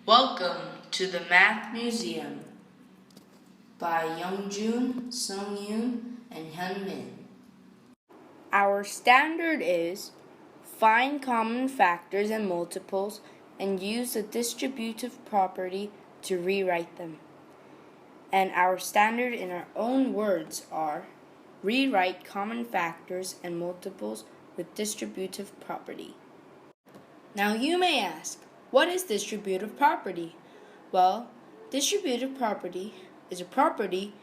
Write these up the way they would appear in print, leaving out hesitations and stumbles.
Welcome to the Math Museum by Joon, Seungyoon, and Hyunmin. Our standard is find common factors and multiples and use the distributive property to rewrite them. And our standard in our own words are rewrite common factors and multiples with distributive property. Now you may ask, what is distributive property? Well, distributive property is a property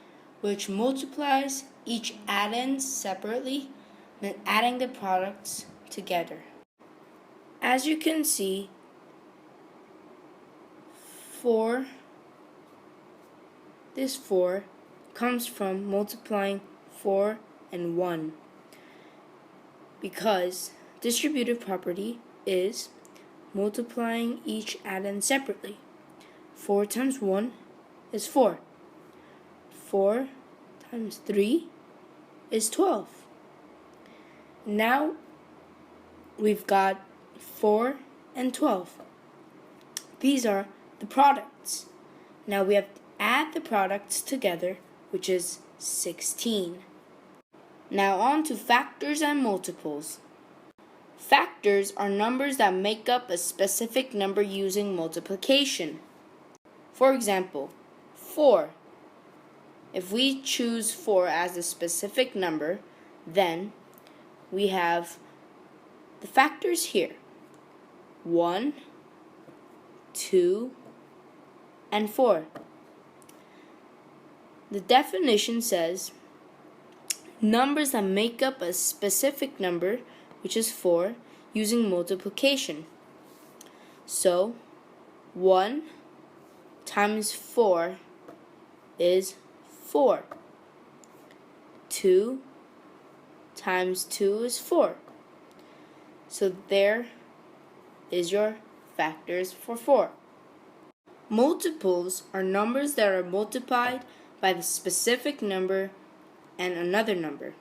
which multiplies each addend separately, then adding the products together. As you can see, 4 comes from multiplying 4 and 1, because distributive property is multiplying each addend separately. 4 times 1 is 4. 4 times 3 is 12. Now we've got 4 and 12. These are the products. Now we have to add the products together, which is 16. Now on to factors and multiples. Factors are numbers that make up a specific number using multiplication. For example, 4. If we choose 4 as a specific number, then we have the factors here: 1, 2, and 4. The definition says numbers that make up a specific number, which is 4, using multiplication. So 1 times 4 is 4. 2 times 2 is 4. So there is your factors for 4. Multiples are numbers that are multiplied by the specific number and another number.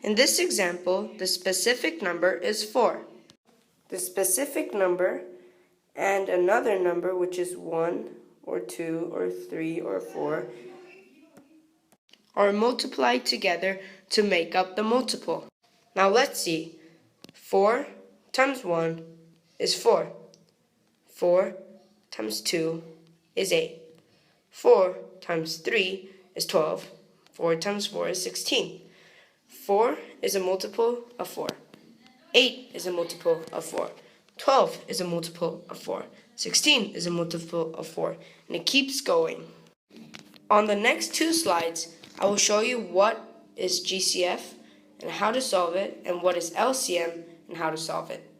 In this example, the specific number is 4. The specific number and another number, which is 1 or 2 or 3 or 4, are multiplied together to make up the multiple. Now let's see. 4 times 1 is 4. 4 times 2 is 8. 4 times 3 is 12. 4 times 4 is 16. 4 is a multiple of 4. 8 is a multiple of 4. 12 is a multiple of 4. 16 is a multiple of 4. And it keeps going. On the next 2 slides, I will show you what is GCF and how to solve it, and what is LCM and how to solve it.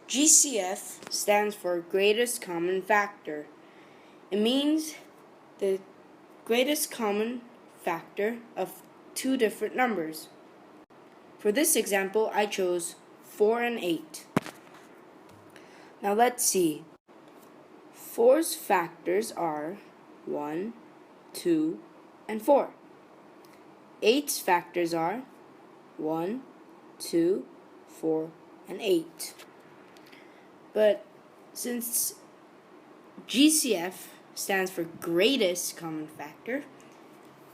GCF stands for greatest common factor. It means the greatest common factor of 2 different numbers. For this example, I chose 4 and 8. Now let's see. 4's factors are 1, 2, and 4. 8's factors are 1, 2, 4, and 8. But since GCF stands for greatest common factor,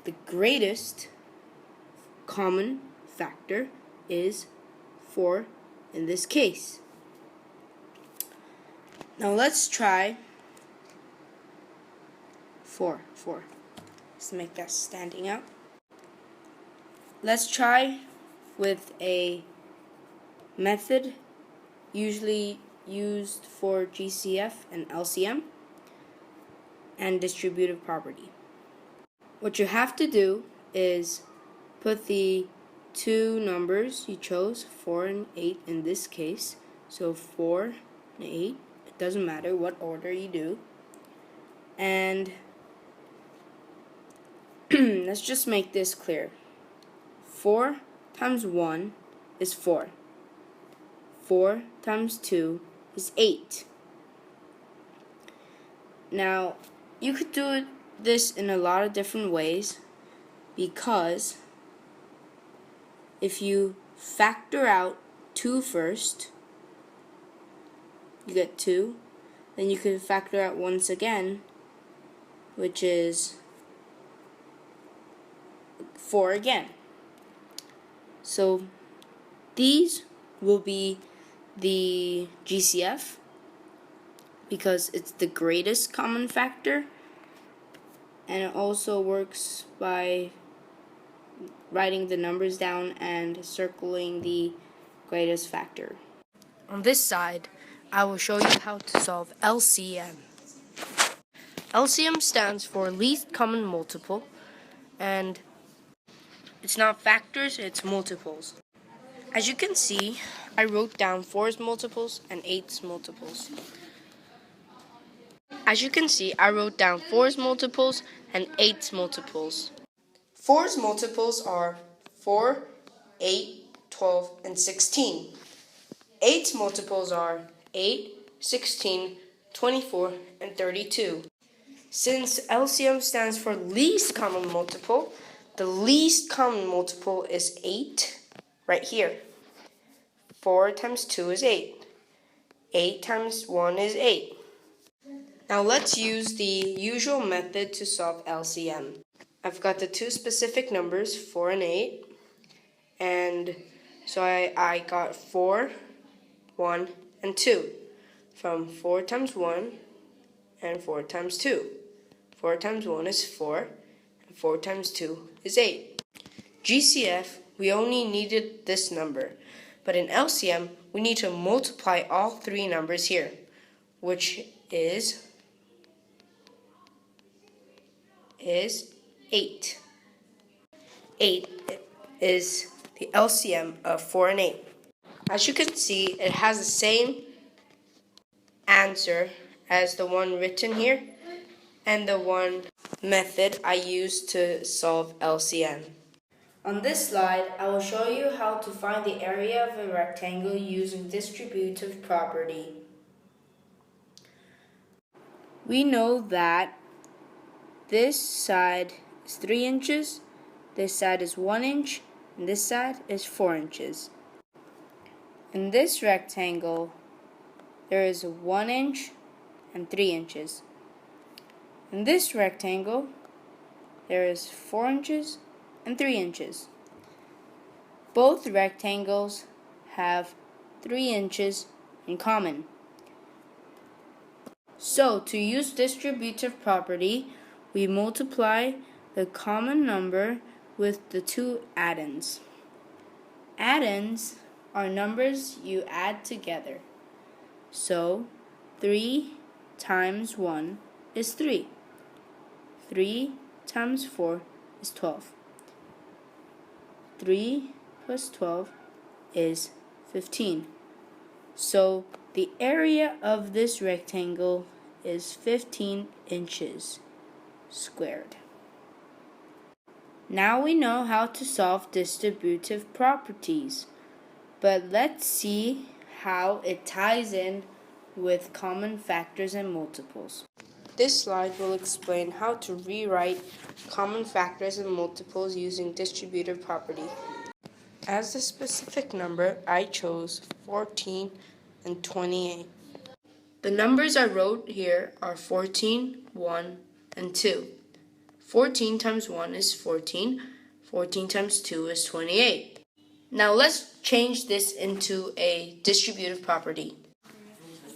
the greatest common factor is 4 in this case. Now let's try 4. Let's make that standing out. Let's try with a method usually used for GCF and LCM and distributive property. What you have to do is put the 2 numbers you chose, 4 and 8 in this case. So 4 and 8, it doesn't matter what order you do. And let's just make this clear. 4 times 1 is 4. 4 times 2 is 8. Now, you could do this in a lot of different ways, because if you factor out 2 first, you get 2. then you can factor out once again, which is 4 again. So these will be the GCF because it's the greatest common factor, and it also works by writing the numbers down and circling the greatest factor. On this side, I will show you how to solve LCM. LCM stands for least common multiple, and it's not factors, it's multiples. As you can see, I wrote down 4's multiples and 8's multiples. As you can see, I wrote down 4's multiples and 8's multiples. 4's multiples are 4, 8, 12, and 16. 8's multiples are 8, 16, 24, and 32. Since LCM stands for least common multiple, the least common multiple is 8, right here. 4 times 2 is 8. 8 times 1 is 8. Now let's use the usual method to solve LCM. I've got the two specific numbers, 4 and 8, and so I got 4, 1, and 2 from 4 times 1 and 4 times 2. 4 times 1 is 4, and 4 times 2 is 8. GCF, we only needed this number, but in LCM, we need to multiply all three numbers here, which is 8. 8 is the LCM of 4 and 8. As you can see, it has the same answer as the one written here and the one method I used to solve LCM. On this slide, I will show you how to find the area of a rectangle using distributive property. We know that this side is 3 inches, this side is 1 inch, and this side is 4 inches. In this rectangle, there is 1 inch and 3 inches. In this rectangle, there is 4 inches and 3 inches. Both rectangles have 3 inches in common. So, to use distributive property, we multiply the common number with the two addends. Addends are numbers you add together. So, 3 times 1 is 3. 3 times 4 is 12. 3 plus 12 is 15. So, the area of this rectangle is 15 inches squared. Now we know how to solve distributive properties, but let's see how it ties in with common factors and multiples. This slide will explain how to rewrite common factors and multiples using distributive property. As the specific number, I chose 14 and 28. The numbers I wrote here are 14, 1, and 2. 14 times 1 is 14. 14 times 2 is 28. Now let's change this into a distributive property.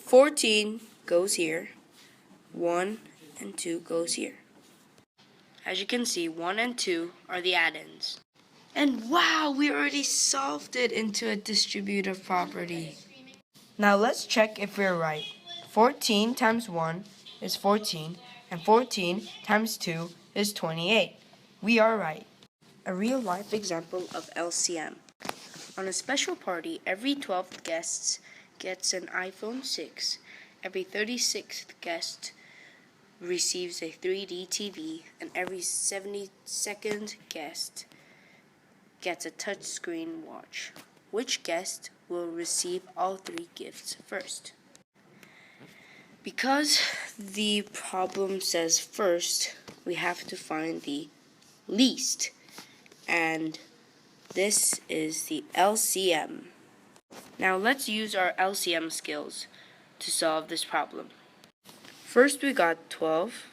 14 goes here. 1 and 2 goes here. As you can see, 1 and 2 are the addends. And wow, we already solved it into a distributive property. Now let's check if we're right. 14 times 1 is 14, and 14 times 2 is 28. We are right. A real-life example of LCM. On a special party, every 12th guest gets an iPhone 6. Every 36th guest receives a 3D TV, and every 72nd guest gets a touchscreen watch. Which guest will receive all three gifts first? Because the problem says first, we have to find the least, and this is the LCM. Now let's use our LCM skills to solve this problem. First we got 12,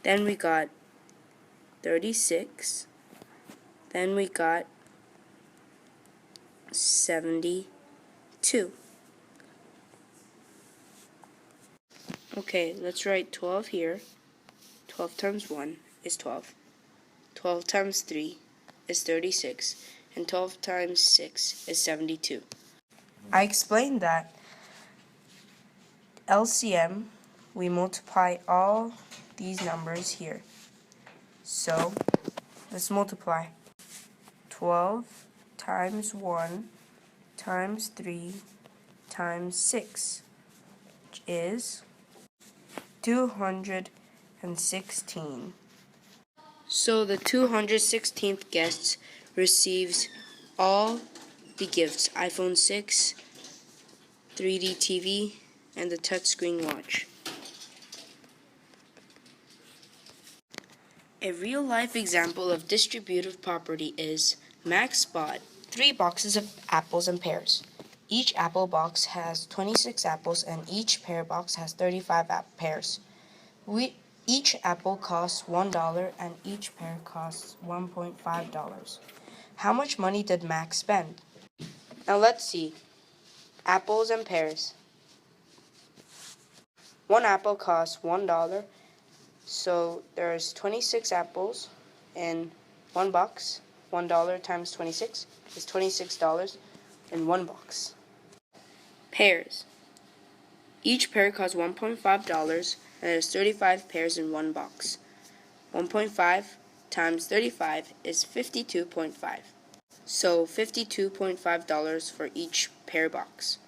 then we got 36, then we got 72. Okay, let's write 12 here. 12 times 1 is 12. 12 times 3 is 36. And 12 times 6 is 72. I explained that LCM, we multiply all these numbers here. So, let's multiply. 12 times 1 times 3 times 6, which is 216. So the 216th guest receives all the gifts: iPhone 6, 3D TV, and the touchscreen watch. A real-life example of distributive property is Max bought 3 boxes of apples and pears. Each apple box has 26 apples and each pear box has 35 pears. Each apple costs $1 and each pear costs $1.5. How much money did Max spend? Now let's see. Apples and pears. One apple costs $1, so there's 26 apples in one box. $1 times 26 is $26 in one box. Pears. Each pear costs $1.5 and there's 35 pears in one box. 1.5 times 35 is 52.5. So $52.5 for each pear box.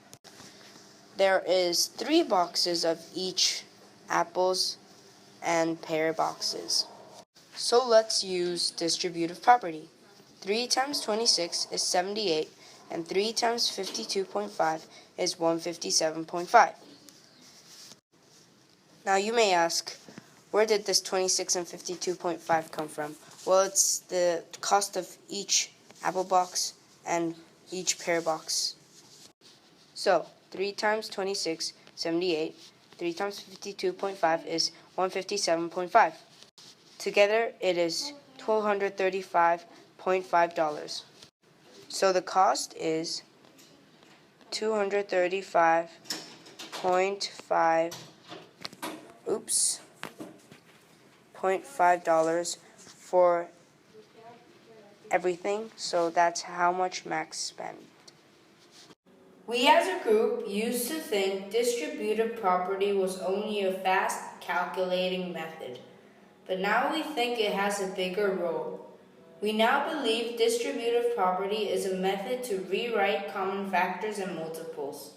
There is 3 boxes of each apples and pear boxes. So let's use distributive property. 3 times 26 is 78 and 3 times 52.5 is 157.5. Now you may ask, where did this 26 and 52.5 come from? Well, it's the cost of each apple box and each pear box. So 3 times 26, 78. 3 times 52.5 is 157.5. Together it is $1,235.5. So the cost is $235.5 $0.5 for everything, so that's how much Max spent. We as a group used to think distributive property was only a fast calculating method, but now we think it has a bigger role. We now believe distributive property is a method to rewrite common factors and multiples.